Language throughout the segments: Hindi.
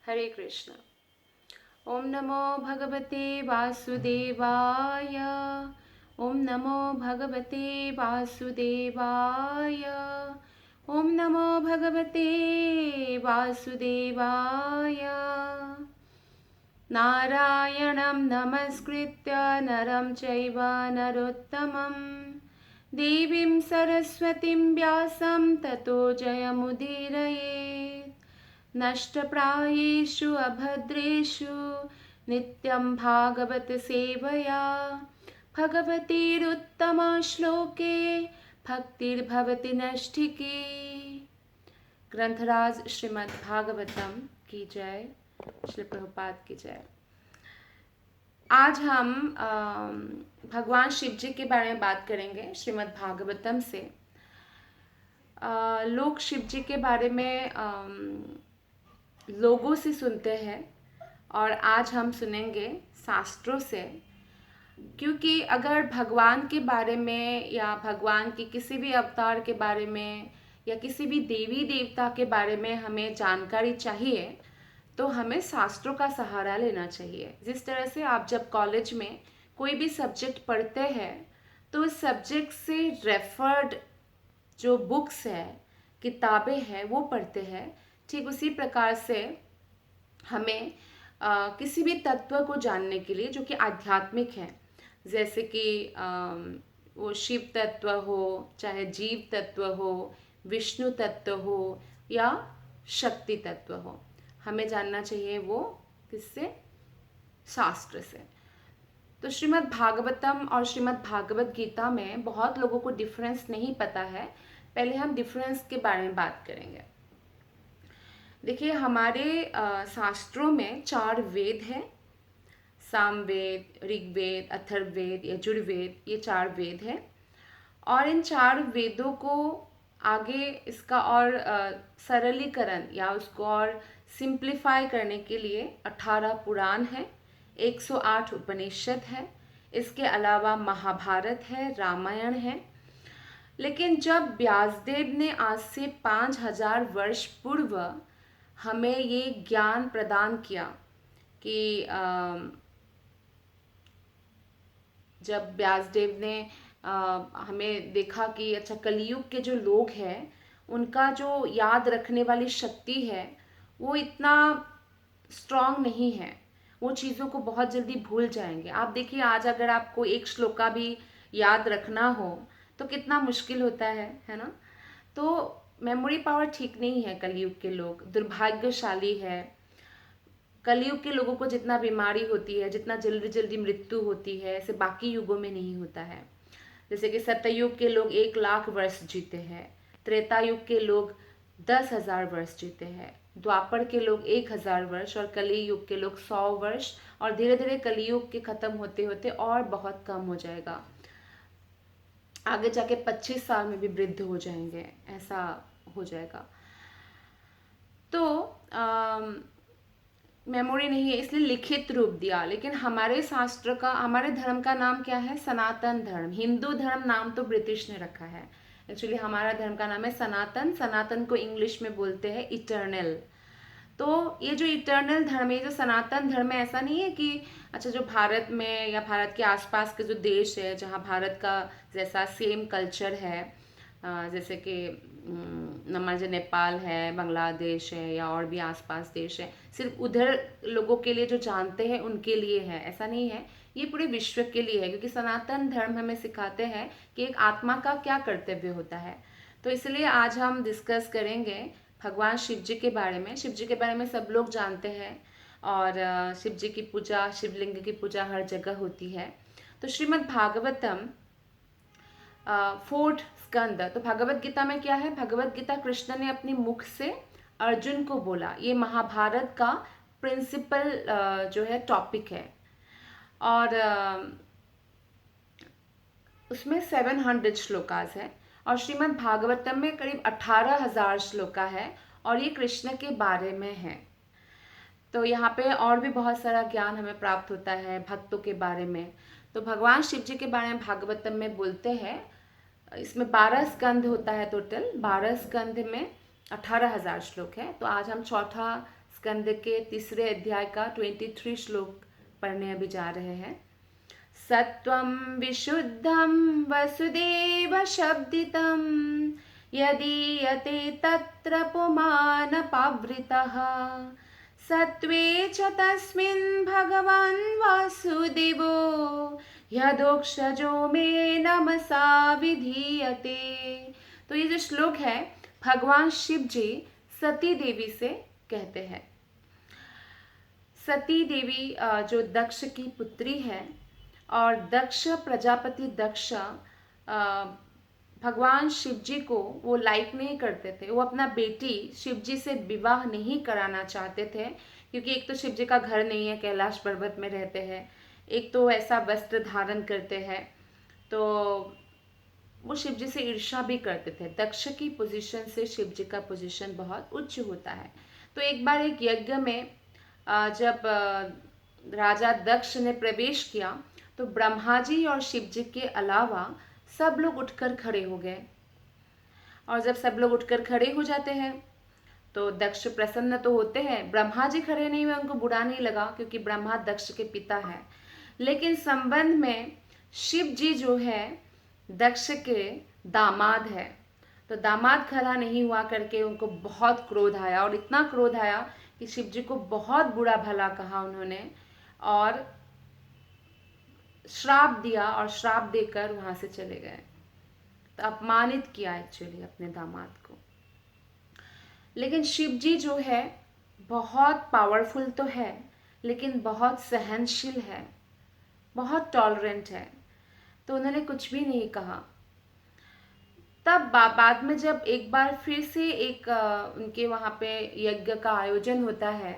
हरे कृष्ण। ओम नमो भगवते वासुदेवाय। ओम नमो भगवते वासुदेवाय। ओम नमो भगवते वासुदेवाय। नारायणं नमस्कृत्य नरं चैव नरोत्तमं देवीं सरस्वतीं व्यासं ततो जयमुदीरयेत्। नष्टप्रायेषु अभद्रेषु नित्यं भागवत सेवया भगवतीरुत्तमश्लोके भक्तिर्भवति नष्टिकी। ग्रंथराज श्रीमद् भागवतम की जय। श्री प्रभुपाद की जय। आज हम भगवान शिव जी के बारे में बात करेंगे श्रीमद् भागवतम से। लोग शिव जी के बारे में लोगों से सुनते हैं और आज हम सुनेंगे शास्त्रों से, क्योंकि अगर भगवान के बारे में या भगवान के किसी भी अवतार के बारे में या किसी भी देवी देवता के बारे में हमें जानकारी चाहिए तो हमें शास्त्रों का सहारा लेना चाहिए। जिस तरह से आप जब कॉलेज में कोई भी सब्जेक्ट पढ़ते हैं तो उस सब्जेक्ट से रेफर्ड जो बुक्स है, किताबें हैं, वो पढ़ते हैं, ठीक उसी प्रकार से हमें किसी भी तत्व को जानने के लिए जो कि आध्यात्मिक है, जैसे कि वो शिव तत्व हो, चाहे जीव तत्व हो, विष्णु तत्व हो या शक्ति तत्व हो, हमें जानना चाहिए वो किससे? शास्त्र से। तो श्रीमद् भागवतम और श्रीमद् भागवत गीता में बहुत लोगों को डिफरेंस नहीं पता है। पहले हम डिफरेंस के बारे में बात करेंगे। देखिए, हमारे शास्त्रों में 4 वेद हैं, सामवेद, ऋग्वेद, अथर्ववेद, यजुर्वेद, ये 4 वेद हैं। और इन 4 वेदों को आगे इसका और सरलीकरण या उसको और सिंप्लीफाई करने के लिए 18 पुराण है, 108 उपनिषद है, इसके अलावा महाभारत है, रामायण है। लेकिन जब व्यासदेव ने आज से 5000 वर्ष पूर्व हमें ये ज्ञान प्रदान किया कि जब व्यासदेव ने हमें देखा कि अच्छा, कलयुग के जो लोग हैं उनका जो याद रखने वाली शक्ति है वो इतना स्ट्रांग नहीं है, वो चीज़ों को बहुत जल्दी भूल जाएंगे। आप देखिए, आज अगर आपको एक श्लोका भी याद रखना हो तो कितना मुश्किल होता है ना। तो मेमोरी पावर ठीक नहीं है, कलयुग के लोग दुर्भाग्यशाली है। कलयुग के लोगों को जितना बीमारी होती है, जितना जल्दी जल्दी मृत्यु होती है, ऐसे बाकी युगों में नहीं होता है। जैसे कि सत्ययुग के लोग 1,00,000 वर्ष जीते हैं, त्रेता युग के लोग 10,000 वर्ष जीते हैं, द्वापर के लोग 1,000 वर्ष और कली युग के लोग 100 वर्ष। और धीरे धीरे कलयुग के खत्म होते होते और बहुत कम हो जाएगा, आगे जाके 25 साल में भी वृद्ध हो जाएंगे, ऐसा हो जाएगा। तो मेमोरी नहीं है, इसलिए लिखित रूप दिया। लेकिन हमारे शास्त्र का, हमारे धर्म का नाम क्या है? सनातन धर्म। हिंदू धर्म नाम तो ब्रिटिश ने रखा है, एक्चुअली हमारा धर्म का नाम है सनातन। सनातन को इंग्लिश में बोलते हैं इटर्नल। तो ये जो इटर्नल धर्म है, जो सनातन धर्म है, ऐसा नहीं है कि अच्छा, जो भारत में या भारत के आसपास के जो देश है जहाँ भारत का जैसा सेम कल्चर है, जैसे कि नंबर जो नेपाल है, बांग्लादेश है या और भी आसपास देश है, सिर्फ उधर लोगों के लिए जो जानते हैं उनके लिए है, ऐसा नहीं है। ये पूरे विश्व के लिए है, क्योंकि सनातन धर्म हमें सिखाते हैं कि एक आत्मा का क्या कर्तव्य होता है। तो इसलिए आज हम डिस्कस करेंगे भगवान शिव जी के बारे में। शिव जी के बारे में सब लोग जानते हैं और शिव जी की पूजा, शिवलिंग की पूजा हर जगह होती है। तो श्रीमद् भागवतम 4th स्कंद। तो भगवत गीता में क्या है? भगवत गीता कृष्ण ने अपने मुख से अर्जुन को बोला। ये महाभारत का प्रिंसिपल जो है टॉपिक है और उसमें 700 श्लोकास है और श्रीमद् भागवतम में करीब 18,000 श्लोका है और ये कृष्ण के बारे में है। तो यहाँ पे और भी बहुत सारा ज्ञान हमें प्राप्त होता है भक्तों के बारे में। तो भगवान शिव जी के बारे में भागवतम में बोलते हैं। इसमें 12 स्कंद होता है, टोटल 12 स्कंद में 18,000 श्लोक है। तो आज हम 4था स्कंद के 3 अध्याय का 23 श्लोक पढ़ने अभी जा रहे हैं। सत्वं विशुद्धं वसुदेव शब्दितं यदीयते तत्र पुमानपावृतः सत्वे च तस्मिन् भगवान् वासुदेवो यदोक्षजो मे नमसा विधीयते। तो ये जो श्लोक है भगवान शिव जी सती देवी से कहते हैं। सती देवी जो दक्ष की पुत्री है और दक्ष प्रजापति दक्ष भगवान शिव जी को वो लाइक नहीं करते थे। वो अपना बेटी शिव जी से विवाह नहीं कराना चाहते थे, क्योंकि एक तो शिव जी का घर नहीं है, कैलाश पर्वत में रहते हैं, एक तो ऐसा वस्त्र धारण करते हैं, तो वो शिव जी से ईर्ष्या भी करते थे। दक्ष की पोजीशन से शिव जी का पोजीशन बहुत उच्च होता है। तो एक बार एक यज्ञ में जब राजा दक्ष ने प्रवेश किया तो ब्रह्मा जी और शिव जी के अलावा सब लोग उठकर खड़े हो गए। और जब सब लोग उठकर खड़े हो जाते हैं तो दक्ष प्रसन्न तो होते हैं। ब्रह्मा जी खड़े नहीं हुए, उनको बुरा नहीं लगा, क्योंकि ब्रह्मा दक्ष के पिता है। लेकिन संबंध में शिव जी जो है दक्ष के दामाद है, तो दामाद खड़ा नहीं हुआ करके उनको बहुत क्रोध आया। और इतना क्रोध आया कि शिव जी को बहुत बुरा भला कहा उन्होंने और श्राप दिया, और श्राप देकर वहां से चले गए। तो अपमानित किया एक्चुअली अपने दामाद को। लेकिन शिव जी जो है बहुत पावरफुल तो है, लेकिन बहुत सहनशील है, बहुत टॉलरेंट है, तो उन्होंने कुछ भी नहीं कहा। तब बाद में जब एक बार फिर से एक उनके वहाँ पे यज्ञ का आयोजन होता है,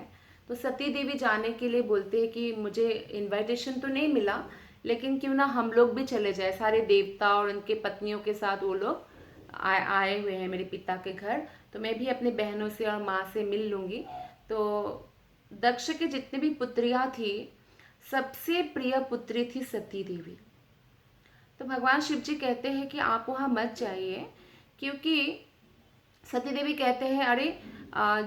तो सती देवी जाने के लिए बोलते हैं कि मुझे इनविटेशन तो नहीं मिला, लेकिन क्यों ना हम लोग भी चले जाए। सारे देवता और उनके पत्नियों के साथ वो लोग आए हुए हैं मेरे पिता के घर, तो मैं भी अपनी बहनों से और माँ से मिल लूँगी। तो दक्ष के जितने भी पुत्रियाँ थी, सबसे प्रिय पुत्री थी सती देवी। तो भगवान शिव जी कहते हैं कि आप वहाँ मत जाइए, क्योंकि सती देवी कहते हैं अरे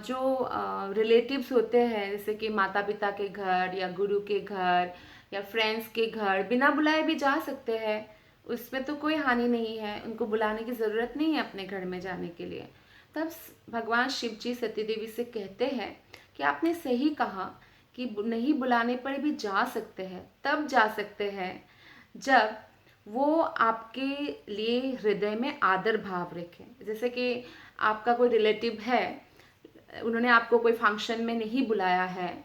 जो रिलेटिव्स होते हैं, जैसे कि माता पिता के घर या गुरु के घर या फ्रेंड्स के घर, बिना बुलाए भी जा सकते हैं, उसमें तो कोई हानि नहीं है, उनको बुलाने की ज़रूरत नहीं है अपने घर में जाने के लिए। तब भगवान शिव जी सती देवी से कहते हैं कि आपने सही कहा कि नहीं बुलाने पर भी जा सकते हैं। तब जा सकते हैं जब वो आपके लिए हृदय में आदर भाव रखें। जैसे कि आपका कोई रिलेटिव है, उन्होंने आपको कोई फंक्शन में नहीं बुलाया है,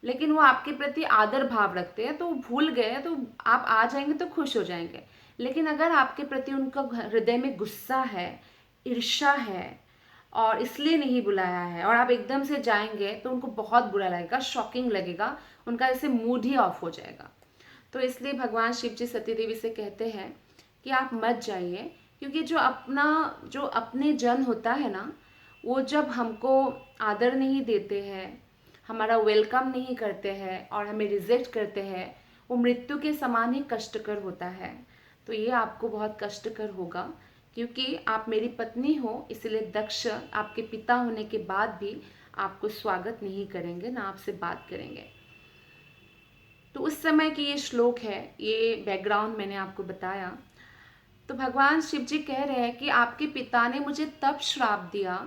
लेकिन वो आपके प्रति आदर भाव रखते हैं, तो भूल गए तो आप आ जाएंगे तो खुश हो जाएंगे। लेकिन अगर आपके प्रति उनका हृदय में गुस्सा है, ईर्ष्या है और इसलिए नहीं बुलाया है, और आप एकदम से जाएंगे तो उनको बहुत बुरा लगेगा, शॉकिंग लगेगा, उनका ऐसे मूड ही ऑफ हो जाएगा। तो इसलिए भगवान शिव जी सती देवी से कहते हैं कि आप मत जाइए, क्योंकि जो अपने जन होता है ना, वो जब हमको आदर नहीं देते हैं, हमारा वेलकम नहीं करते हैं और हमें रिजेक्ट करते हैं, वो मृत्यु के समान ही कष्टकर होता है। तो ये आपको बहुत कष्टकर होगा, क्योंकि आप मेरी पत्नी हो, इसलिए दक्ष आपके पिता होने के बाद भी आपको स्वागत नहीं करेंगे, ना आपसे बात करेंगे। तो उस समय की ये श्लोक है, ये बैकग्राउंड मैंने आपको बताया। तो भगवान शिव जी कह रहे हैं कि आपके पिता ने मुझे तब श्राप दिया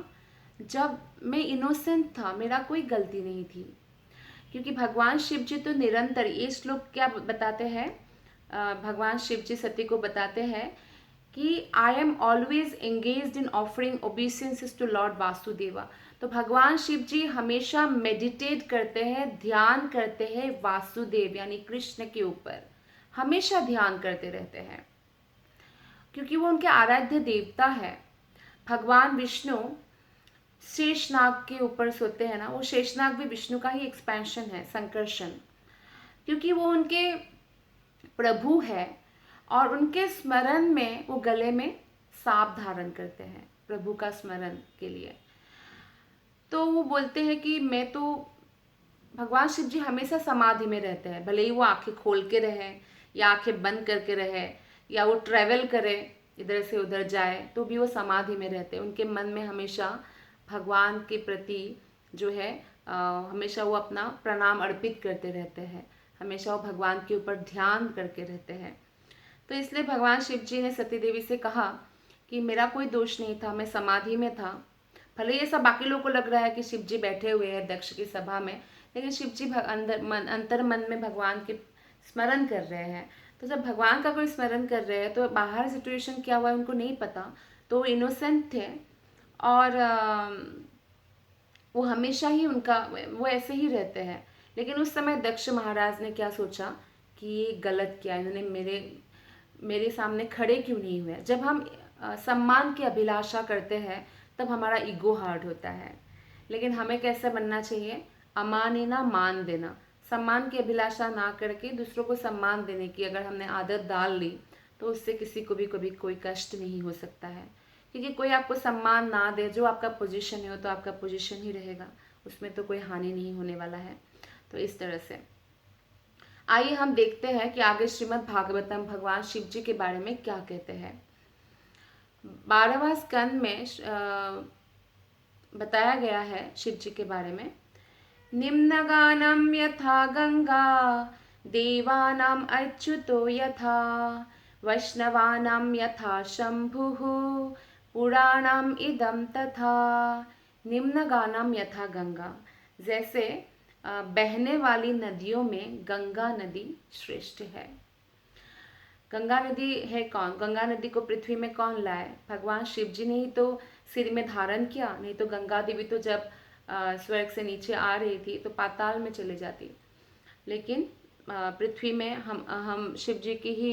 जब मैं इनोसेंट था, मेरा कोई गलती नहीं थी। क्योंकि भगवान शिव जी तो निरंतर, ये श्लोक क्या बताते हैं, भगवान शिव जी सती को बताते हैं कि I am always engaged in offering obeisances to Lord Vasudeva. तो भगवान शिव जी हमेशा मेडिटेट करते हैं, ध्यान करते हैं वासुदेव यानी कृष्ण के ऊपर, हमेशा ध्यान करते रहते हैं, क्योंकि वो उनके आराध्य देवता है। भगवान विष्णु शेषनाग के ऊपर सोते हैं ना, वो शेषनाग भी विष्णु का ही एक्सपेंशन है, संकर्षण, क्योंकि वो उनके प्रभु है और उनके स्मरण में वो गले में सांप धारण करते हैं प्रभु का स्मरण के लिए। तो वो बोलते हैं कि मैं तो, भगवान शिव जी हमेशा समाधि में रहते हैं, भले ही वो आंखें खोल के रहे या आंखें बंद करके रहे या वो ट्रैवल करे, इधर से उधर जाए, तो भी वो समाधि में रहते हैं। उनके मन में हमेशा भगवान के प्रति जो है हमेशा वो अपना प्रणाम अर्पित करते रहते हैं, हमेशा वो भगवान के ऊपर ध्यान करके रहते हैं। तो इसलिए भगवान शिव जी ने सती देवी से कहा कि मेरा कोई दोष नहीं था, मैं समाधि में था। भले ये सब बाकी लोगों को लग रहा है कि शिव जी बैठे हुए हैं दक्ष की सभा में, लेकिन शिव जी अंतर मन में भगवान के स्मरण कर रहे हैं। तो जब भगवान का कोई स्मरण कर रहे हैं तो बाहर सिचुएशन क्या हुआ है उनको नहीं पता, तो इनोसेंट थे और वो हमेशा ही उनका वो ऐसे ही रहते हैं। लेकिन उस समय दक्ष महाराज ने क्या सोचा कि ये गलत किया, इन्होंने मेरे सामने खड़े क्यों नहीं हुए। जब हम सम्मान की अभिलाषा करते हैं तब हमारा ईगो हार्ट होता है, लेकिन हमें कैसे बनना चाहिए, अमानिना मान देना, सम्मान की अभिलाषा ना करके दूसरों को सम्मान देने की अगर हमने आदत डाल ली तो उससे किसी को भी कभी कोई कष्ट नहीं हो सकता है। क्योंकि कोई आपको सम्मान ना दे, जो आपका पोजीशन है वो तो आपका पोजीशन ही रहेगा, उसमें तो कोई हानि नहीं होने वाला है। तो इस तरह से आइए हम देखते हैं कि आगे श्रीमद् भागवतम भगवान शिव जी के बारे में क्या कहते हैं। 12वां स्कंद में बताया गया है शिव जी के बारे में। निम्नगानम यथा गंगा देवानाम अच्युतो यथा वैष्णवानाम यथा शंभुः पुराणम इदम तथा। निम्नगानम यथा गंगा, जैसे बहने वाली नदियों में गंगा नदी श्रेष्ठ है। गंगा नदी है कौन, गंगा नदी को पृथ्वी में कौन लाए, भगवान शिव जी ने ही तो सिर में धारण किया, नहीं तो गंगा देवी तो जब स्वर्ग से नीचे आ रही थी तो पाताल में चले जाती। लेकिन पृथ्वी में हम शिव जी की ही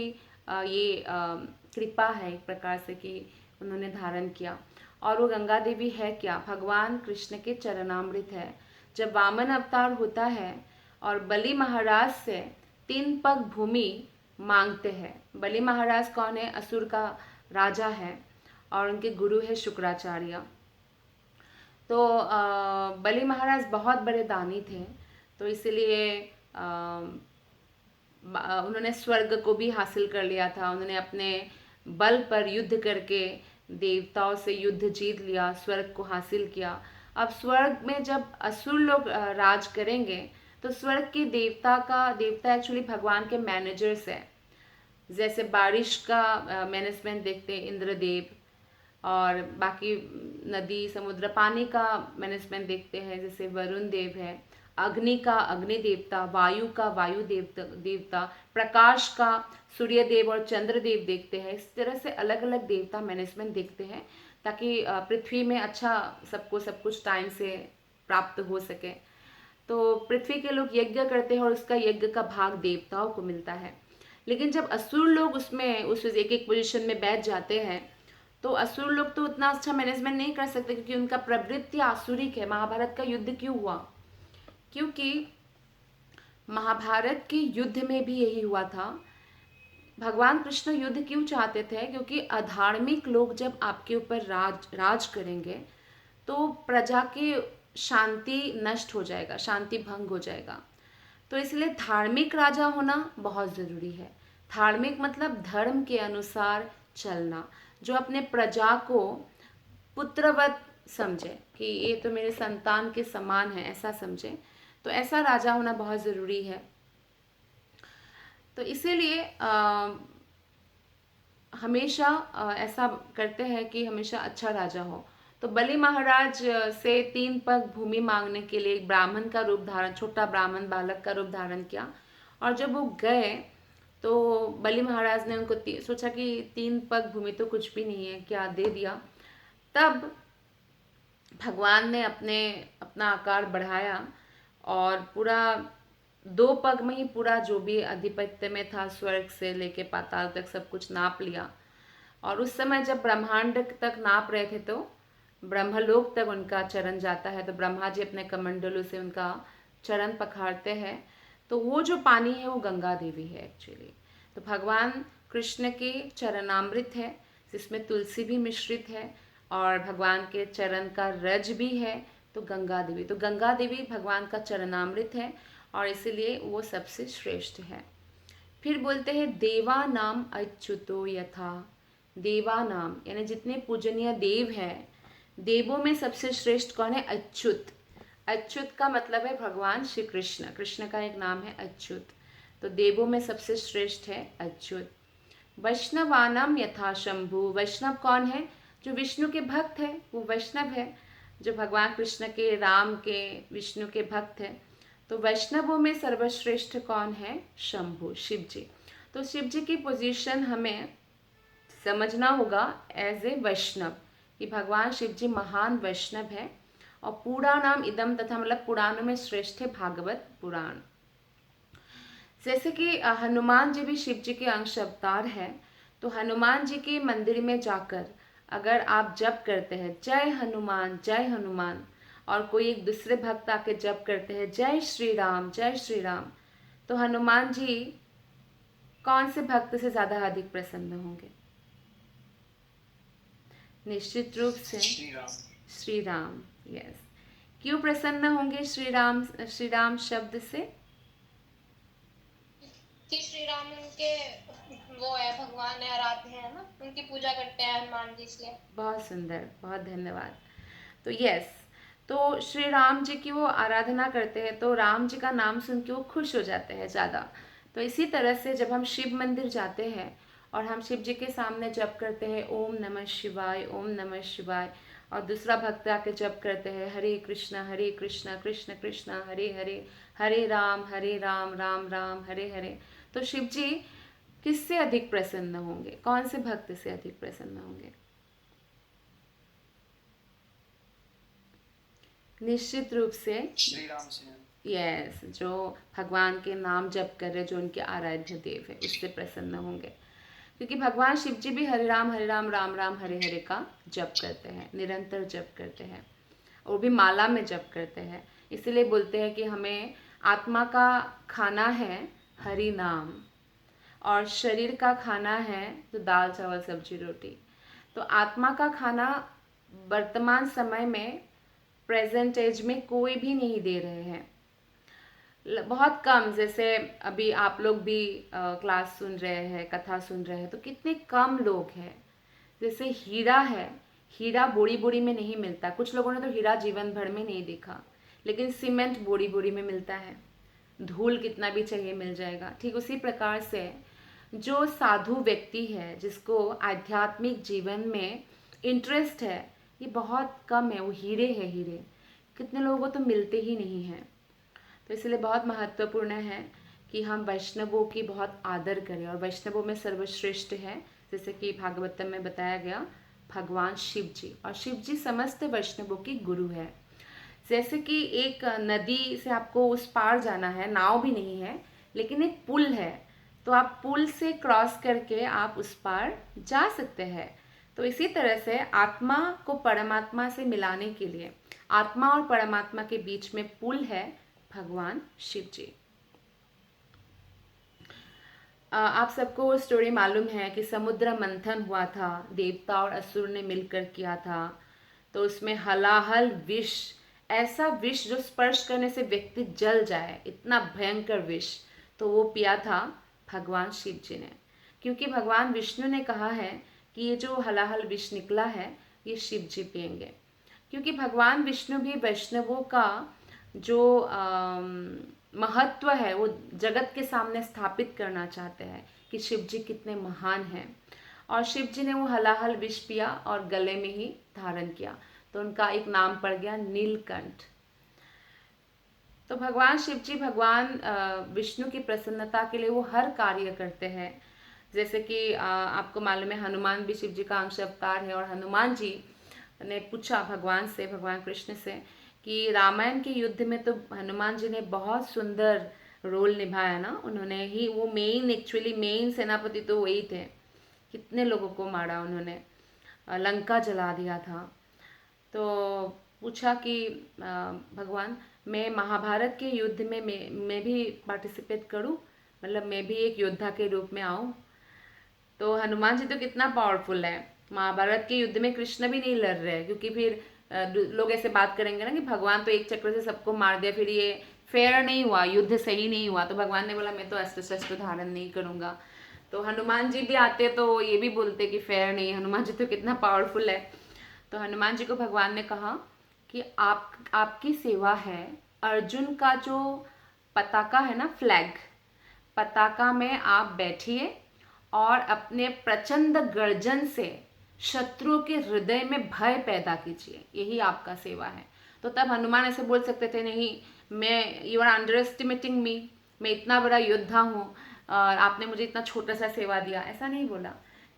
ये कृपा है एक प्रकार से कि उन्होंने धारण किया। और वो गंगा देवी है क्या, भगवान कृष्ण के चरणामृत है। जब वामन अवतार होता है और बलि महाराज से 3 पग भूमि मांगते हैं। बलि महाराज कौन है, असुर का राजा है और उनके गुरु है शुक्राचार्य। तो बलि महाराज बहुत बड़े दानी थे, तो इसलिए उन्होंने स्वर्ग को भी हासिल कर लिया था। उन्होंने अपने बल पर युद्ध करके देवताओं से युद्ध जीत लिया, स्वर्ग को हासिल किया। अब स्वर्ग में जब असुर लोग राज करेंगे तो स्वर्ग के देवता एक्चुअली भगवान के मैनेजर्स है। जैसे बारिश का मैनेजमेंट देखते हैं इंद्रदेव, और बाकी नदी समुद्र पानी का मैनेजमेंट देखते हैं जैसे वरुण देव है, अग्नि का अग्नि देवता, वायु का वायु देवता, प्रकाश का सूर्य देव और चंद्र देव देखते हैं। इस तरह से अलग अलग देवता मैनेजमेंट देखते हैं ताकि पृथ्वी में अच्छा सबको सब कुछ टाइम से प्राप्त हो सके। तो पृथ्वी के लोग यज्ञ करते हैं और उसका यज्ञ का भाग देवताओं को मिलता है। लेकिन जब असुर लोग उसमें उस एक एक पोजीशन में बैठ जाते हैं तो असुर लोग तो उतना अच्छा मैनेजमेंट नहीं कर सकते, क्योंकि उनका प्रवृत्ति आसुरिक है। महाभारत का युद्ध क्यों हुआ, क्योंकि महाभारत के युद्ध में भी यही हुआ था। भगवान कृष्ण युद्ध क्यों चाहते थे, क्योंकि अधार्मिक लोग जब आपके ऊपर राज करेंगे तो प्रजा की शांति नष्ट हो जाएगा, शांति भंग हो जाएगा। तो इसलिए धार्मिक राजा होना बहुत ज़रूरी है। धार्मिक मतलब धर्म के अनुसार चलना, जो अपने प्रजा को पुत्रवत समझे कि ये तो मेरे संतान के समान है, ऐसा समझे। तो ऐसा राजा होना बहुत ज़रूरी है। तो इसीलिए हमेशा ऐसा करते हैं कि हमेशा अच्छा राजा हो। तो बलि महाराज से 3 पग भूमि मांगने के लिए एक ब्राह्मण का रूप धारण, छोटा ब्राह्मण बालक का रूप धारण किया। और जब वो गए तो बलि महाराज ने उनको सोचा कि 3 पग भूमि तो कुछ भी नहीं है, क्या दे दिया। तब भगवान ने अपना आकार बढ़ाया और पूरा 2 पग में ही पूरा जो भी अधिपत्य में था स्वर्ग से लेके पाताल तक सब कुछ नाप लिया। और उस समय जब ब्रह्मांड तक नाप रहे थे तो ब्रह्मलोक तक उनका चरण जाता है, तो ब्रह्मा जी अपने कमंडलों से उनका चरण पखारते हैं। तो वो जो पानी है वो गंगा देवी है एक्चुअली। तो भगवान कृष्ण के चरणामृत है जिसमें तुलसी भी मिश्रित है और भगवान के चरण का रज भी है। तो गंगा देवी भगवान का चरणामृत है और इसीलिए वो सबसे श्रेष्ठ है। फिर बोलते हैं देवा नाम अच्युतो यथा। देवा नाम यानी जितने पूजनीय देव हैं, देवों में सबसे श्रेष्ठ कौन है, अच्युत। अच्युत का मतलब है भगवान श्री कृष्ण, कृष्ण का एक नाम है अच्युत। तो देवों में सबसे श्रेष्ठ है अच्युत। वैष्णवानाम यथा शंभु, वैष्णव कौन है? जो विष्णु के भक्त है वो वैष्णव है, जो भगवान कृष्ण के, राम के, विष्णु के भक्त है। तो वैष्णवों में सर्वश्रेष्ठ कौन है? शंभु, शिव जी। तो शिव जी की पोजीशन हमें समझना होगा एज ए वैष्णव, कि भगवान शिव जी महान वैष्णव है। और पुराणाम इदम, तथा मतलब पुराणों में श्रेष्ठ है भागवत पुराण। जैसे कि हनुमान जी भी शिव जी के अंश अवतार हैं, तो हनुमान जी के मंदिर में जाकर अगर आप जप करते हैं जय हनुमान, और कोई एक दूसरे भक्त आके जप करते हैं जय श्री राम, तो हनुमान जी कौन से भक्त से ज़्यादा अधिक प्रसन्न होंगे? निश्चित रूप से श्री राम। यस। क्यों प्रसन्न होंगे श्री राम शब्द से? कि श्री राम उनके वो है, भगवान है, आराध्य है ना, उनकी पूजा करते हैं हनुमान जी, इसलिए। बहुत सुंदर, बहुत धन्यवाद। तो यस, तो श्री राम जी की वो आराधना करते हैं, तो राम जी का नाम सुन के वो खुश हो जाते हैं ज़्यादा। तो इसी तरह से जब हम शिव मंदिर जाते हैं और हम शिव जी के सामने जप करते हैं ओम नमः शिवाय, ओम नमः शिवाय, और दूसरा भक्त आके जप करते हैं हरे कृष्णा कृष्ण कृष्ण हरे हरे, हरे राम राम राम हरे हरे, तो शिव जी किससे अधिक प्रसन्न होंगे? कौन से भक्त से अधिक प्रसन्न होंगे? निश्चित रूप से श्री राम से। यस, जो भगवान के नाम जप कर रहे, जो उनके आराध्य देव है, उससे प्रसन्न होंगे। क्योंकि भगवान शिव जी भी हरे राम राम राम हरे हरे का जप करते हैं, निरंतर जप करते हैं, वो भी माला में जप करते हैं। इसीलिए बोलते हैं कि हमें आत्मा का खाना है हरि नाम, और शरीर का खाना है तो दाल चावल सब्जी रोटी। तो आत्मा का खाना वर्तमान समय में, प्रेजेंट एज में कोई भी नहीं दे रहे हैं, बहुत कम। जैसे अभी आप लोग भी क्लास सुन रहे हैं, कथा सुन रहे हैं, तो कितने कम लोग हैं। जैसे हीरा है, हीरा बोरी बोरी में नहीं मिलता, कुछ लोगों ने तो हीरा जीवन भर में नहीं देखा, लेकिन सीमेंट बोरी बोरी में मिलता है, धूल कितना भी चाहिए मिल जाएगा। ठीक उसी प्रकार से जो साधु व्यक्ति है, जिसको आध्यात्मिक जीवन में इंटरेस्ट है, ये बहुत कम है, वो हीरे है हीरे, कितने लोगों को तो मिलते ही नहीं हैं। तो इसलिए बहुत महत्वपूर्ण है कि हम वैष्णवों की बहुत आदर करें, और वैष्णवों में सर्वश्रेष्ठ है, जैसे कि भागवतम में बताया गया, भगवान शिव जी, और शिव जी समस्त वैष्णवों की गुरु है। जैसे कि एक नदी से आपको उस पार जाना है, नाव भी नहीं है लेकिन एक पुल है, तो आप पुल से क्रॉस करके आप उस पार जा सकते हैं। तो इसी तरह से आत्मा को परमात्मा से मिलाने के लिए, आत्मा और परमात्मा के बीच में पुल है भगवान शिव जी। आप सबको वो स्टोरी मालूम है कि समुद्र मंथन हुआ था, देवता और असुर ने मिलकर किया था। तो उसमें हलाहल विष, ऐसा विष जो स्पर्श करने से व्यक्ति जल जाए, इतना भयंकर विष, तो वो पिया था भगवान शिव जी ने। क्योंकि भगवान विष्णु ने कहा है कि ये जो हलाहल विष निकला है ये शिव जी पिएंगे। क्योंकि भगवान विष्णु भी वैष्णवों का जो महत्व है वो जगत के सामने स्थापित करना चाहते हैं कि शिव जी कितने महान हैं। और शिव जी ने वो हलाहल विष पिया और गले में ही धारण किया, तो उनका एक नाम पड़ गया नीलकंठ। तो भगवान शिव जी, भगवान विष्णु की प्रसन्नता के लिए वो हर कार्य करते हैं। जैसे कि आपको मालूम है हनुमान भी शिव जी का अंश अवतार है, और हनुमान जी ने पूछा भगवान से, भगवान कृष्ण से, कि रामायण के युद्ध में तो हनुमान जी ने बहुत सुंदर रोल निभाया ना, उन्होंने ही वो एक्चुअली मेन सेनापति तो वही थे, कितने लोगों को मारा उन्होंने, लंका जला दिया था। तो पूछा कि भगवान, मैं महाभारत के युद्ध में मैं भी पार्टिसिपेट करूं, मतलब मैं भी एक योद्धा के रूप में आऊं। तो हनुमान जी तो कितना पावरफुल है, महाभारत के युद्ध में कृष्ण भी नहीं लड़ रहे, क्योंकि फिर लोग ऐसे बात करेंगे ना कि भगवान तो एक चक्र से सबको मार दिया, फिर ये फेयर नहीं हुआ, युद्ध सही नहीं हुआ। तो भगवान ने बोला मैं तो अस्त्र शस्त्र धारण नहीं करूंगा। तो हनुमान जी भी आते तो ये भी बोलते कि फेयर नहीं, हनुमान जी तो कितना पावरफुल है। तो हनुमान जी को भगवान ने कहा कि आपकी सेवा है अर्जुन का जो पताका है ना, फ्लैग, पताका में आप बैठिए और अपने प्रचंड गर्जन से शत्रुओं के हृदय में भय पैदा कीजिए, यही आपका सेवा है। तो तब हनुमान ऐसे बोल सकते थे, नहीं मैं, यू आर अंडर एस्टिमेटिंग मी, मैं इतना बड़ा योद्धा हूँ और आपने मुझे इतना छोटा सा सेवा दिया, ऐसा नहीं बोला,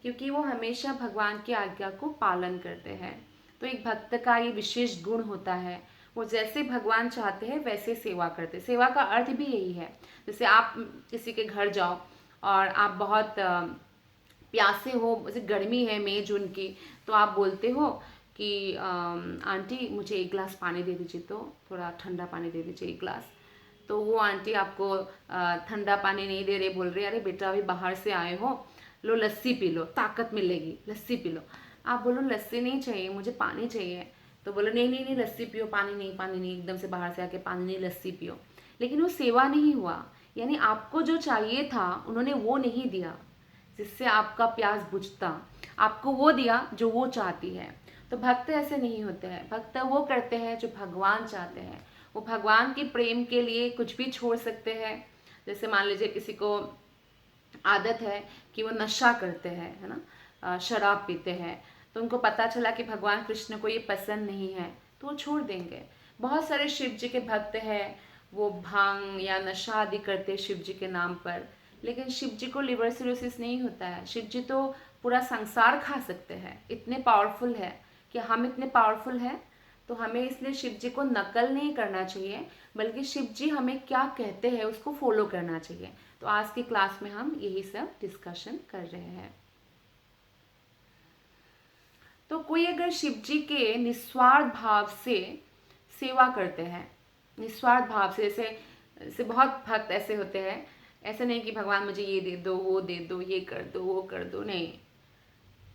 क्योंकि वो हमेशा भगवान की आज्ञा को पालन करते हैं। तो एक भक्त का ये विशेष गुण होता है, वो जैसे भगवान चाहते हैं वैसे सेवा करते। सेवा का अर्थ भी यही है, जैसे आप किसी के घर जाओ और आप बहुत प्यासे हो, जैसे गर्मी है मई जून की, तो आप बोलते हो कि आंटी मुझे एक गिलास पानी दे दीजिए, तो थोड़ा ठंडा पानी दे दीजिए एक गिलास। तो वो आंटी आपको ठंडा पानी नहीं दे रहे, बोल रहे अरे बेटा अभी बाहर से आए हो, लो लस्सी पी लो, ताकत मिलेगी, लस्सी पी लो। आप बोलो लस्सी नहीं चाहिए, मुझे पानी चाहिए, तो बोलो नहीं नहीं नहीं लस्सी पियो, पानी नहीं, पानी नहीं, एकदम से बाहर से आके पानी नहीं, लस्सी पियो। लेकिन वो सेवा नहीं हुआ, यानी आपको जो चाहिए था उन्होंने वो नहीं दिया जिससे आपका प्यास बुझता, आपको वो दिया जो वो चाहती है। तो भक्त ऐसे नहीं होते हैं, भक्त वो करते हैं जो भगवान चाहते हैं। वो भगवान के प्रेम के लिए कुछ भी छोड़ सकते हैं। जैसे मान लीजिए किसी को आदत है कि वो नशा करते हैं, है ना, शराब पीते हैं, तो उनको पता चला कि भगवान कृष्ण को ये पसंद नहीं है, तो वो छोड़ देंगे। बहुत सारे शिव जी के भक्त हैं, वो भांग या नशा आदि करते हैं शिव जी के नाम पर, लेकिन शिव जी को लिवर सिरोसिस नहीं होता है। शिव जी तो पूरा संसार खा सकते हैं, इतने पावरफुल है। कि हम इतने पावरफुल हैं, तो हमें इसलिए शिव जी को नकल नहीं करना चाहिए, बल्कि शिव जी हमें क्या कहते हैं उसको फॉलो करना चाहिए। तो आज की क्लास में हम यही सब डिस्कशन कर रहे हैं। तो कोई अगर शिव जी के निस्वार्थ भाव से सेवा करते हैं, निस्वार्थ भाव से, जैसे बहुत भक्त ऐसे होते हैं, ऐसे नहीं कि भगवान मुझे ये दे दो, वो दे दो, ये कर दो, वो कर दो, नहीं,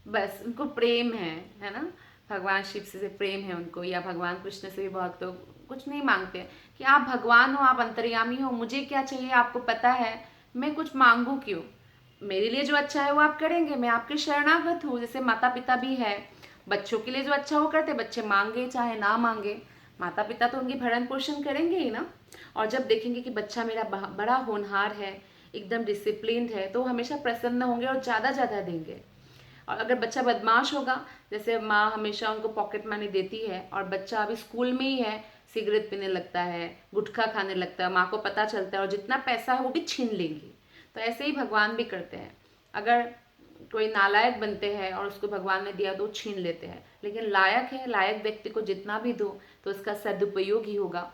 बस उनको प्रेम है ना, भगवान शिव से प्रेम है उनको, या भगवान कृष्ण से भी बहुत लोग कुछ नहीं मांगते कि आप भगवान हो, आप अंतर्यामी हो, मुझे क्या चाहिए आपको पता है, मैं कुछ मांगू क्यों, मेरे लिए जो अच्छा है वो आप करेंगे, मैं आपके शरणागत हूँ। जैसे माता पिता भी है, बच्चों के लिए जो अच्छा वो करते, बच्चे मांगे चाहे ना मांगे, माता पिता तो उनकी भरण पोषण करेंगे ही ना। और जब देखेंगे कि बच्चा मेरा बड़ा होनहार है, एकदम डिसिप्लिन्ड है, तो हमेशा प्रसन्न होंगे और ज़्यादा देंगे। और अगर बच्चा बदमाश होगा, जैसे माँ हमेशा उनको पॉकेट मनी देती है और बच्चा अभी स्कूल में ही है, सिगरेट पीने लगता है, गुटखा खाने लगता है, माँ को पता चलता है और जितना पैसा है वो भी छीन लेंगी। तो ऐसे ही भगवान भी करते हैं, अगर कोई नालायक बनते हैं और उसको भगवान ने दिया तो छीन लेते हैं, लेकिन लायक है, लायक व्यक्ति को जितना भी दो तो उसका सदुपयोग ही होगा।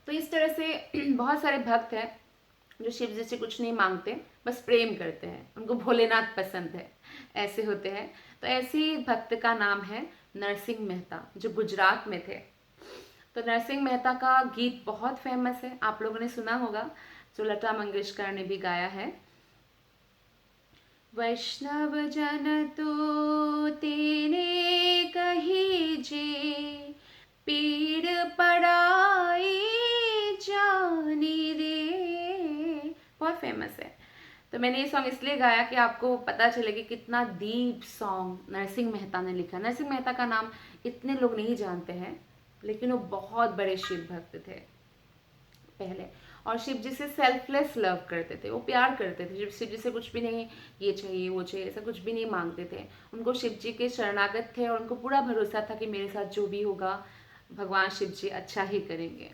तो इस तरह से बहुत सारे भक्त हैं जो शिव जी से कुछ नहीं मांगते, बस प्रेम करते हैं, उनको भोलेनाथ पसंद है, ऐसे होते हैं। तो ऐसे ही भक्त का नाम है नरसिंह मेहता, जो गुजरात में थे। तो नरसिंह मेहता का गीत बहुत फेमस है, आप लोगों ने सुना होगा, जो लता मंगेशकर ने भी गाया है। वैष्णव जन तो तेने कहीजे, पीड़ पड़ाई जानी रे, बहुत फेमस है। तो मैंने ये सॉन्ग इसलिए गाया कि आपको पता चले कि कितना डीप सॉन्ग नरसिंह मेहता ने लिखा। नरसिंह मेहता का नाम इतने लोग नहीं जानते हैं, लेकिन वो बहुत बड़े शिव भक्त थे पहले, और शिव जी से सेल्फलेस लव करते थे, वो प्यार करते थे, शिव जी से कुछ भी नहीं ये चाहिए वो चाहिए ऐसा कुछ भी नहीं मांगते थे। उनको शिव जी के शरणागत थे और उनको पूरा भरोसा था कि मेरे साथ जो भी होगा भगवान शिव जी अच्छा ही करेंगे।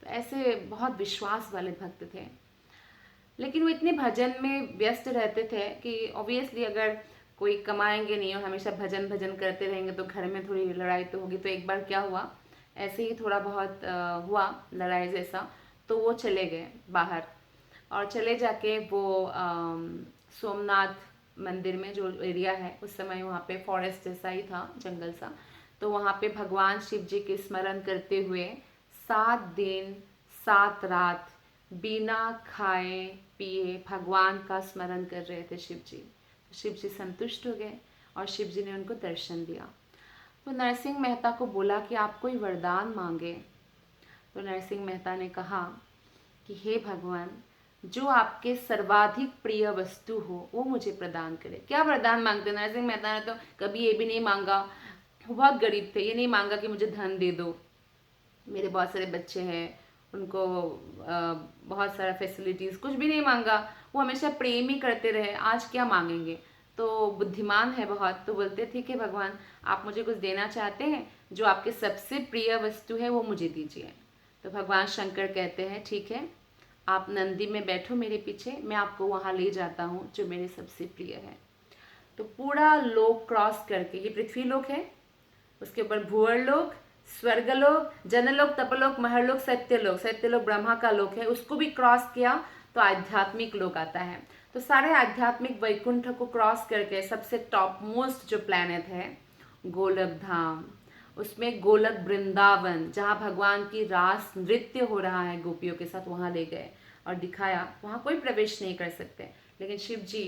तो ऐसे बहुत विश्वास वाले भक्त थे। लेकिन वो इतने भजन में व्यस्त रहते थे कि ऑब्वियसली अगर कोई कमाएंगे नहीं और हमेशा भजन भजन करते रहेंगे तो घर में थोड़ी लड़ाई तो होगी। तो एक बार क्या हुआ, ऐसे ही थोड़ा बहुत हुआ लड़ाई जैसा, तो वो चले गए बाहर और चले जाके वो सोमनाथ मंदिर में जो एरिया है, उस समय वहाँ पे फॉरेस्ट जैसा ही था, जंगल सा, तो वहाँ पे भगवान शिव जी के स्मरण करते हुए 7 दिन 7 रात बिना खाए पिए भगवान का स्मरण कर रहे थे शिव जी। शिव जी संतुष्ट हो गए और शिव जी ने उनको दर्शन दिया। तो नरसिंह मेहता को बोला कि आप कोई वरदान मांगे। तो नरसिंह मेहता ने कहा कि हे भगवान, जो आपके सर्वाधिक प्रिय वस्तु हो वो मुझे प्रदान करे। क्या वरदान मांगते? नरसिंह मेहता ने तो कभी ये भी नहीं मांगा वो बहुत गरीब थे, ये नहीं मांगा कि मुझे धन दे दो, मेरे बहुत सारे बच्चे हैं, उनको बहुत सारा फैसिलिटीज़, कुछ भी नहीं मांगा। वो हमेशा प्रेम ही करते रहे, आज क्या मांगेंगे। तो बुद्धिमान है बहुत, तो बोलते ठीक है भगवान, आप मुझे कुछ देना चाहते हैं, जो आपके सबसे प्रिय वस्तु है वो मुझे दीजिए। तो भगवान शंकर कहते हैं ठीक है, आप नंदी में बैठो मेरे पीछे, मैं आपको वहाँ ले जाता हूँ जो मेरे सबसे प्रिय है। तो पूरा लोक क्रॉस करके, ये पृथ्वी लोक है, उसके ऊपर भूअर लोक, स्वर्गलोक, जनलोक, तपलोक, महरलोक, सत्यलोक, सत्यलोक ब्रह्मा का लोक है, उसको भी क्रॉस किया तो आध्यात्मिक लोक आता है। तो सारे आध्यात्मिक वैकुंठ को क्रॉस करके सबसे टॉप मोस्ट जो प्लैनेट है गोलक धाम, उसमें गोलक वृंदावन, जहाँ भगवान की रास नृत्य हो रहा है गोपियों के साथ, वहाँ ले गए और दिखाया। वहाँ कोई प्रवेश नहीं कर सकते, लेकिन शिव जी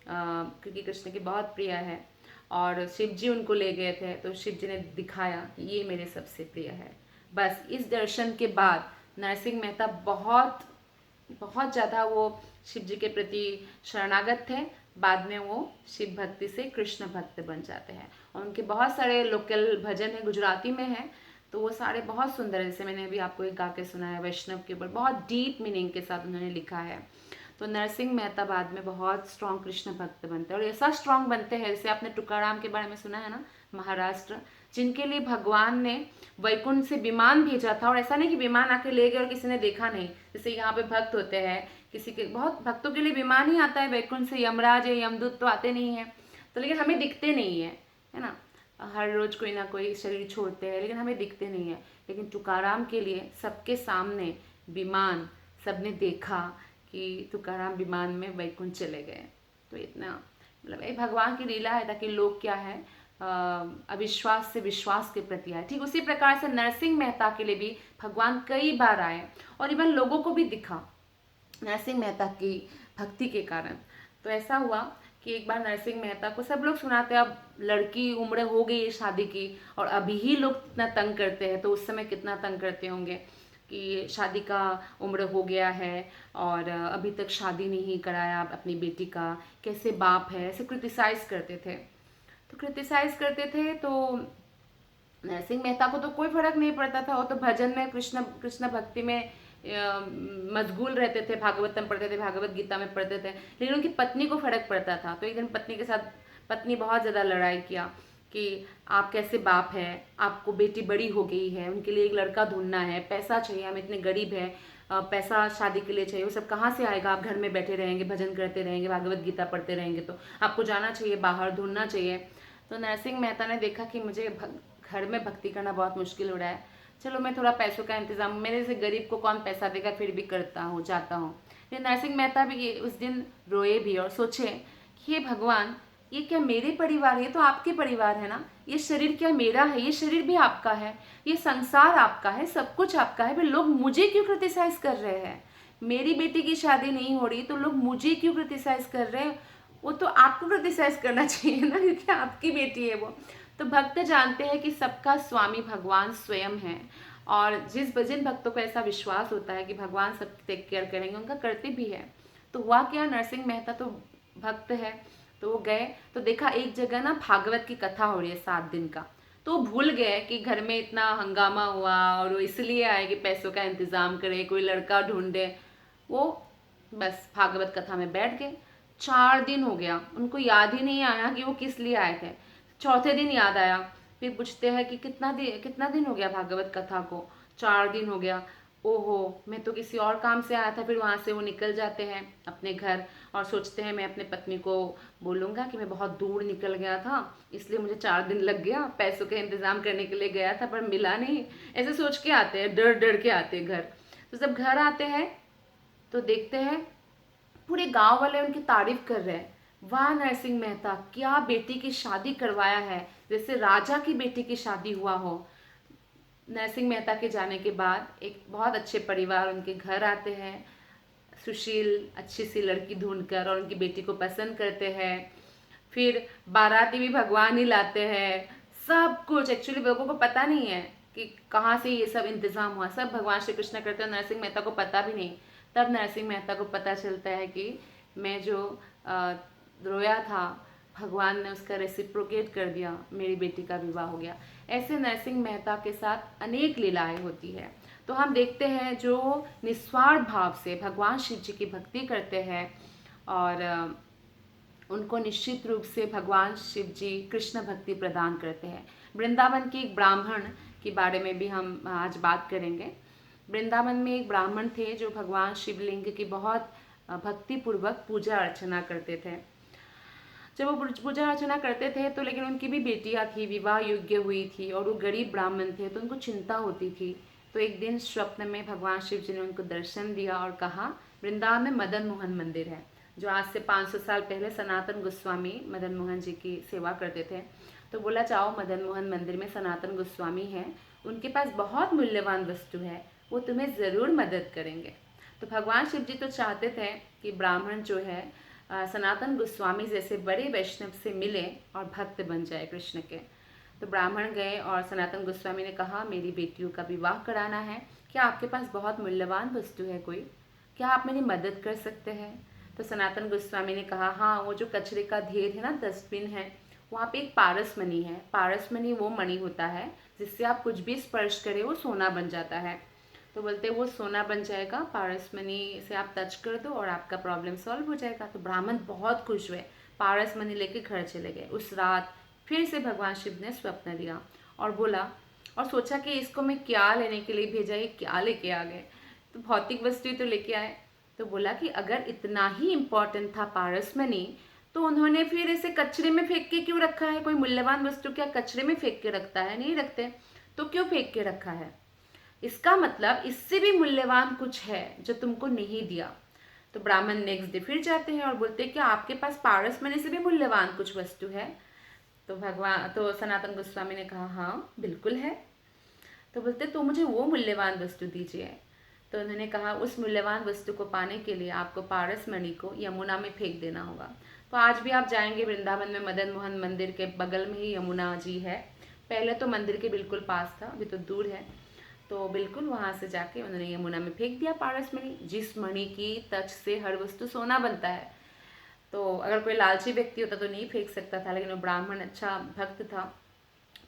क्योंकि कृष्ण की बहुत प्रिय है और शिव जी उनको ले गए थे, तो शिव जी ने दिखाया कि ये मेरे सबसे प्रिय है। बस इस दर्शन के बाद नरसिंह मेहता बहुत बहुत ज़्यादा वो शिव जी के प्रति शरणागत थे। बाद में वो शिव भक्ति से कृष्ण भक्त बन जाते हैं और उनके बहुत सारे लोकल भजन हैं, गुजराती में हैं, तो वो सारे बहुत सुंदर है। जैसे मैंने अभी आपको एक गा के सुनाया वैष्णव के ऊपर, बहुत डीप मीनिंग के साथ उन्होंने लिखा है। तो नरसिंह मेहता बाद में बहुत स्ट्रॉन्ग कृष्ण भक्त बनते हैं और ऐसा स्ट्रॉन्ग बनते हैं, जैसे आपने तुकाराम के बारे में सुना है ना, महाराष्ट्र, जिनके लिए भगवान ने वैकुंठ से विमान भेजा था। और ऐसा नहीं कि विमान आके ले गए और किसी ने देखा नहीं, जैसे यहाँ पे भक्त होते हैं, किसी के बहुत भक्तों के लिए विमान ही आता है वैकुंठ से, यमराज या यमदूत तो आते नहीं है, तो लेकिन हमें दिखते नहीं है ना, हर रोज कोई ना कोई शरीर छोड़ते हैं लेकिन हमें दिखते नहीं है। लेकिन तुकाराम के लिए सबके सामने विमान, सबने देखा कि तुकाराम विमान में वैकुंठ चले गए। तो इतना मतलब ये भगवान की लीला है, ताकि लोग क्या है अविश्वास से विश्वास के प्रति आए। ठीक उसी प्रकार से नरसिंह मेहता के लिए भी भगवान कई बार आए और इवन लोगों को भी दिखा नरसिंह मेहता की भक्ति के कारण। तो ऐसा हुआ कि एक बार नरसिंह मेहता को सब लोग सुनाते, अब लड़की उम्र हो गई है शादी की और अभी ही लोग इतना तंग करते हैं, तो उस समय कितना तंग करते होंगे कि शादी का उम्र हो गया है और अभी तक शादी नहीं कराया अपनी बेटी का, कैसे बाप है, ऐसे क्रिटिसाइज करते थे। तो क्रिटिसाइज करते थे तो नरसिंह मेहता को तो कोई फर्क नहीं पड़ता था, वो तो भजन में कृष्ण कृष्ण भक्ति में मशगूल रहते थे, भागवतम पढ़ते थे, भागवत गीता में पढ़ते थे। लेकिन उनकी पत्नी को फर्क पड़ता था। तो एक दिन पत्नी के साथ पत्नी बहुत ज़्यादा लड़ाई किया कि आप कैसे बाप है, आपको बेटी बड़ी हो गई है, उनके लिए एक लड़का ढूंढना है, पैसा चाहिए, हम इतने गरीब हैं, पैसा शादी के लिए चाहिए, वो सब कहाँ से आएगा, आप घर में बैठे रहेंगे, भजन करते रहेंगे, भागवत गीता पढ़ते रहेंगे, तो आपको जाना चाहिए, बाहर ढूंढना चाहिए। तो नरसिंह मेहता ने देखा कि मुझे घर में भक्ति करना बहुत मुश्किल हो रहा है, चलो मैं थोड़ा पैसों का इंतजाम, मेरे से गरीब को कौन पैसा देगा, फिर भी करता हूँ, जाता हूँ। लेकिन नरसिंह मेहता भी उस दिन रोए भी और सोचे कि हे भगवान, ये क्या मेरे परिवार, ये तो आपके परिवार है ना, ये शरीर क्या मेरा है, ये शरीर भी आपका है, ये संसार आपका है, सब कुछ आपका है, फिर लोग मुझे क्यों क्रिटिसाइज कर रहे हैं, मेरी बेटी की शादी नहीं हो रही तो लोग मुझे क्यों क्रिटिसाइज कर रहे हैं, वो तो आपको क्रिटिसाइज करना चाहिए ना, क्योंकि आपकी बेटी है वो। तो भक्त जानते हैं कि सबका स्वामी भगवान स्वयं है और जिन भक्तों को ऐसा विश्वास होता है कि भगवान सब टेक केयर करेंगे, उनका करते भी है। तो हुआ क्या, नरसिंह मेहता तो भक्त है, तो वो गए तो देखा एक जगह ना भागवत की कथा हो रही है 7 दिन का। तो भूल गए कि घर में इतना हंगामा हुआ और वो इसलिए आए कि पैसों का इंतजाम करे, कोई लड़का ढूंढे, वो बस भागवत कथा में बैठ गए। 4 दिन हो गया, उनको याद ही नहीं आया कि वो किस लिए आए थे। चौथे दिन याद आया, फिर पूछते हैं कि कितना दिन हो गया भागवत कथा को, 4 दिन हो गया। ओहो, मैं तो किसी और काम से आया था। फिर वहाँ से वो निकल जाते हैं अपने घर और सोचते हैं मैं अपने पत्नी को बोलूँगा कि मैं बहुत दूर निकल गया था, इसलिए मुझे 4 दिन लग गया, पैसों का इंतज़ाम करने के लिए गया था पर मिला नहीं, ऐसे सोच के आते हैं, डर डर के आते हैं घर। तो जब घर आते हैं तो देखते हैं पूरे गांव वाले उनकी तारीफ कर रहे हैं, वाह नरसिंह मेहता, क्या बेटी की शादी करवाया है, जैसे राजा की बेटी की शादी हुआ हो। नरसिंह मेहता के जाने के बाद एक बहुत अच्छे परिवार उनके घर आते हैं, सुशील अच्छी सी लड़की ढूंढकर, और उनकी बेटी को पसंद करते हैं। फिर बाराती भी भगवान ही लाते हैं, सब कुछ एक्चुअली लोगों को पता नहीं है कि कहाँ से ये सब इंतजाम हुआ, सब भगवान श्री कृष्ण करते हैं, नरसिंह मेहता को पता भी नहीं। तब नरसिंह मेहता को पता चलता है कि मैं जो रोया था भगवान ने उसका रेसिप्रोकेट कर दिया, मेरी बेटी का विवाह हो गया। ऐसे नरसिंह मेहता के साथ अनेक लीलाएं होती है। तो हम देखते हैं जो निस्वार्थ भाव से भगवान शिव जी की भक्ति करते हैं और उनको निश्चित रूप से भगवान शिव जी कृष्ण भक्ति प्रदान करते हैं। वृंदावन के एक ब्राह्मण के बारे में भी हम आज बात करेंगे। वृंदावन में एक ब्राह्मण थे जो भगवान शिवलिंग की बहुत भक्तिपूर्वक पूजा अर्चना करते थे। जब वो पूजा अर्चना करते थे तो लेकिन उनकी भी बेटियां थी, विवाह योग्य हुई थी और वो गरीब ब्राह्मण थे, तो उनको चिंता होती थी। तो एक दिन स्वप्न में भगवान शिव जी ने उनको दर्शन दिया और कहा, वृंदावन में मदन मोहन मंदिर है, जो आज से 500 साल पहले सनातन गोस्वामी मदन मोहन जी की सेवा करते थे। तो बोला, जाओ मदन मोहन मंदिर में सनातन गोस्वामी हैं, उनके पास बहुत मूल्यवान वस्तु है, वो तुम्हें ज़रूर मदद करेंगे। तो भगवान शिव जी तो चाहते थे कि ब्राह्मण जो है सनातन गोस्वामी जैसे बड़े वैष्णव से मिले और भक्त बन जाए कृष्ण के। तो ब्राह्मण गए और सनातन गोस्वामी ने कहा, मेरी बेटियों का विवाह कराना है, क्या आपके पास बहुत मूल्यवान वस्तु है कोई, क्या आप मेरी मदद कर सकते हैं? तो सनातन गोस्वामी ने कहा, हाँ, वो जो कचरे का ढेर है ना, डस्टबिन है, वहाँ पे एक पारस मणि है। पारस मणि वो मणि होता है जिससे आप कुछ भी स्पर्श करें वो सोना बन जाता है। तो बोलते वो सोना बन जाएगा, पारस मणि से आप टच कर दो और आपका प्रॉब्लम सॉल्व हो जाएगा। तो ब्राह्मण बहुत खुश हुए, पारस मणि लेके घर चले गए। उस रात फिर से भगवान शिव ने स्वप्न लिया और बोला और सोचा कि इसको मैं क्या लेने के लिए भेजा, ये क्या लेके आ गए। तो भौतिक वस्तु तो लेके आए। तो बोला कि अगर इतना ही इम्पोर्टेंट था पारस मणि, तो उन्होंने फिर इसे कचरे में फेंक के क्यों रखा है? कोई मूल्यवान वस्तु क्या कचरे में फेंक के रखता है? नहीं रखते। तो क्यों फेंक के रखा है? इसका मतलब इससे भी मूल्यवान कुछ है जो तुमको नहीं दिया। तो ब्राह्मण नेक्स्ट डे फिर जाते हैं और बोलते हैं कि आपके पास पारस मणि से भी मूल्यवान कुछ वस्तु है? तो सनातन गोस्वामी ने कहा, हाँ बिल्कुल है। तो बोलते तो मुझे वो मूल्यवान वस्तु दीजिए। तो उन्होंने कहा, उस मूल्यवान वस्तु को पाने के लिए आपको पारस मणि को यमुना में फेंक देना होगा। तो आज भी आप जाएंगे वृंदावन में, मदन मोहन मंदिर के बगल में ही यमुना जी है। पहले तो मंदिर के बिल्कुल पास था, अभी तो दूर है। तो बिल्कुल वहाँ से जाके उन्होंने यमुना में फेंक दिया पारस मणि, जिस मणि की टच से हर वस्तु सोना बनता है। तो अगर कोई लालची व्यक्ति होता तो नहीं फेंक सकता था, लेकिन वो ब्राह्मण अच्छा भक्त था,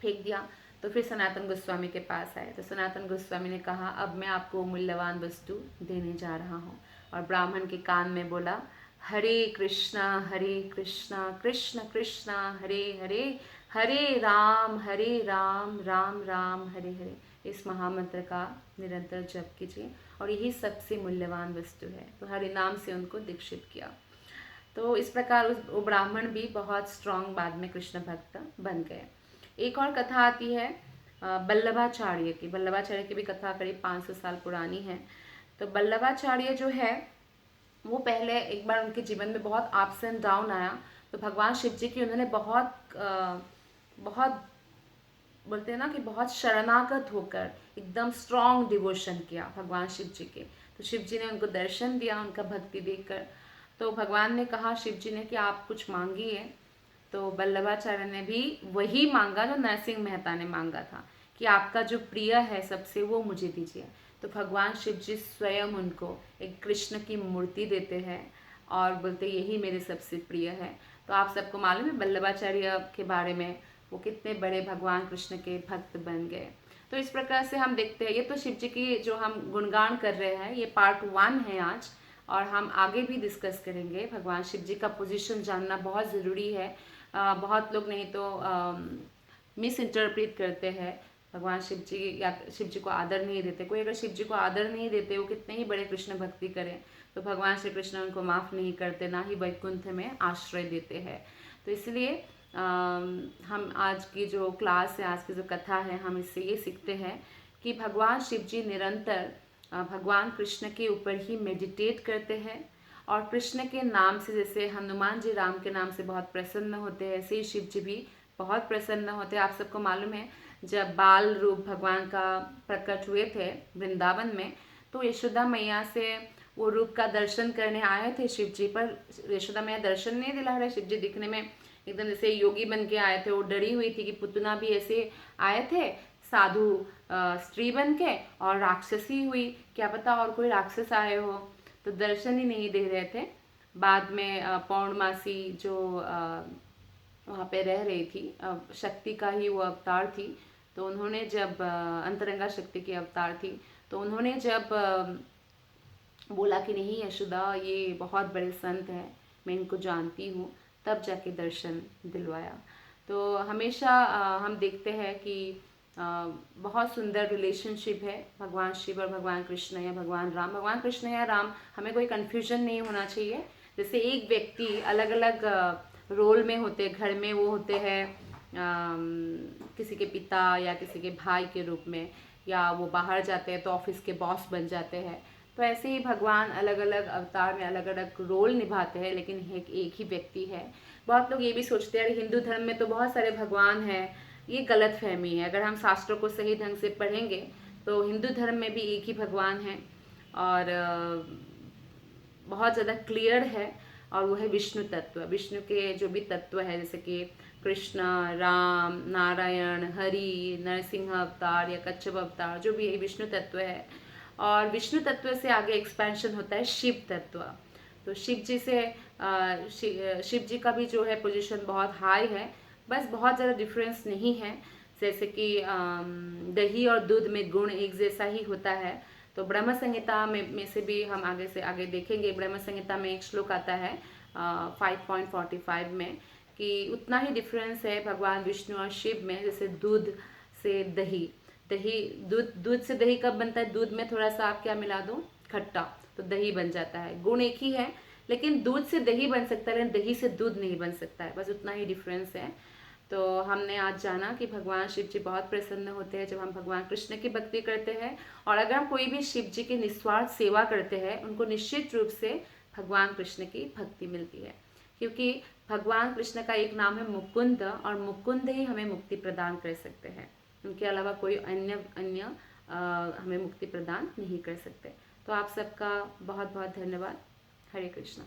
फेंक दिया। तो फिर सनातन गोस्वामी के पास आए। तो सनातन गोस्वामी ने कहा, अब मैं आपको मूल्यवान वस्तु देने जा रहा हूँ। और ब्राह्मण के कान में बोला, हरे कृष्णा कृष्ण कृष्णा हरे हरे, हरे राम राम राम हरे हरे। इस महामंत्र का निरंतर जप कीजिए और यही सबसे मूल्यवान वस्तु है। तो हरि नाम से उनको दीक्षित किया। तो इस प्रकार वो ब्राह्मण भी बहुत स्ट्रांग बाद में कृष्ण भक्त बन गए। एक और कथा आती है बल्लभाचार्य की। बल्लभाचार्य की भी कथा करीब 500 साल पुरानी है। तो बल्लभाचार्य जो है वो पहले एक बार उनके जीवन में बहुत अप्स एंड डाउन आया। तो भगवान शिव जी की उन्होंने बहुत बोलते हैं ना कि बहुत शरणागत होकर एकदम स्ट्रॉन्ग डिवोशन किया भगवान शिव जी के। तो शिव जी ने उनको दर्शन दिया उनका भक्ति देखकर। तो भगवान ने कहा शिव जी ने कि आप कुछ मांगिए। तो बल्लभाचार्य ने भी वही मांगा जो नरसिंह मेहता ने मांगा था कि आपका जो प्रिय है सबसे वो मुझे दीजिए। तो भगवान शिव जी स्वयं उनको एक कृष्ण की मूर्ति देते हैं और बोलते यही मेरे सबसे प्रिय है। तो आप सबको मालूम है बल्लभाचार्य के बारे में, वो कितने बड़े भगवान कृष्ण के भक्त बन गए। तो इस प्रकार से हम देखते हैं, ये तो शिव जी की जो हम गुणगान कर रहे हैं ये पार्ट 1 है आज, और हम आगे भी डिस्कस करेंगे। भगवान शिव जी का पोजीशन जानना बहुत ज़रूरी है। बहुत लोग नहीं तो मिस इंटरप्रेट करते हैं भगवान शिव जी, या शिव जी को आदर नहीं देते। कोई अगर शिव जी को आदर नहीं देते, वो कितने ही बड़े कृष्ण भक्ति करें, तो भगवान श्री कृष्ण उनको माफ़ नहीं करते, ना ही वैकुंठ में आश्रय देते हैं। तो इसलिए हम आज की जो क्लास है, आज की जो कथा है, हम इससे ये सीखते हैं कि भगवान शिव जी निरंतर भगवान कृष्ण के ऊपर ही मेडिटेट करते हैं। और कृष्ण के नाम से, जैसे हनुमान जी राम के नाम से बहुत प्रसन्न होते हैं, ऐसे ही शिव जी भी बहुत प्रसन्न होते हैं। आप सबको मालूम है जब बाल रूप भगवान का प्रकट हुए थे वृंदावन में, तो यशोदा मैया से वो रूप का दर्शन करने आए थे शिव जी, पर यशोदा मैया दर्शन नहीं दिला रहे। शिव जी दिखने में एकदम जैसे योगी बन के आए थे। वो डरी हुई थी कि पुतना भी ऐसे आए थे साधु स्त्री बन के और राक्षसी हुई, क्या पता और कोई राक्षस आए हो, तो दर्शन ही नहीं दे रहे थे। बाद में पौर्णमासी जो वहाँ पे रह रही थी, शक्ति का ही वो अवतार थी। तो उन्होंने जब अंतरंगा शक्ति की अवतार थी, तो उन्होंने जब बोला कि नहीं यशोदा ये बहुत बड़े संत हैं, मैं इनको जानती हूँ, तब जाके दर्शन दिलवाया। तो हमेशा हम देखते हैं कि बहुत सुंदर रिलेशनशिप है भगवान शिव और भगवान कृष्ण या भगवान राम, भगवान कृष्ण या राम, हमें कोई कन्फ्यूजन नहीं होना चाहिए। जैसे एक व्यक्ति अलग अलग रोल में होते, घर में वो होते हैं किसी के पिता या किसी के भाई के रूप में, या वो बाहर जाते हैं तो ऑफिस के बॉस बन जाते हैं। तो ऐसे ही भगवान अलग अलग अवतार में अलग अलग रोल निभाते हैं, लेकिन एक ही व्यक्ति है। बहुत लोग ये भी सोचते हैं हिंदू धर्म में तो बहुत सारे भगवान हैं, ये गलत फहमी है। अगर हम शास्त्रों को सही ढंग से पढ़ेंगे तो हिंदू धर्म में भी एक ही भगवान है, और बहुत ज़्यादा क्लियर है, और वो है विष्णु तत्व। विष्णु के जो भी तत्व है, जैसे कि कृष्ण, राम, नारायण, हरि, नरसिंह अवतार या कच्छप अवतार, जो भी है विष्णु तत्व है। और विष्णु तत्व से आगे एक्सपेंशन होता है शिव तत्व। तो शिव जी से शिव जी का भी जो है पोजीशन बहुत हाई है, बस बहुत ज़्यादा डिफरेंस नहीं है। जैसे कि दही और दूध में गुण एक जैसा ही होता है। तो ब्रह्म संहिता में से भी हम आगे से आगे देखेंगे। ब्रह्म संहिता में एक श्लोक आता है 5.45 में, कि उतना ही डिफरेंस है भगवान विष्णु और शिव में, जैसे दूध से दही। दूध से दही कब बनता है? दूध में थोड़ा सा आप क्या मिला दो, खट्टा, तो दही बन जाता है। गुण एक ही है, लेकिन दूध से दही बन सकता है, लेकिन दही से दूध नहीं बन सकता है, बस उतना ही डिफरेंस है। तो हमने आज जाना कि भगवान शिव जी बहुत प्रसन्न होते हैं जब हम भगवान कृष्ण की भक्ति करते हैं, और अगर हम कोई भी शिव जी की निस्वार्थ सेवा करते हैं, उनको निश्चित रूप से भगवान कृष्ण की भक्ति मिलती है। क्योंकि भगवान कृष्ण का एक नाम है मुकुंद, और मुकुंद ही हमें मुक्ति प्रदान कर सकते हैं, उनके अलावा कोई अन्य हमें मुक्ति प्रदान नहीं कर सकते। तो आप सबका बहुत बहुत धन्यवाद। हरे कृष्णा।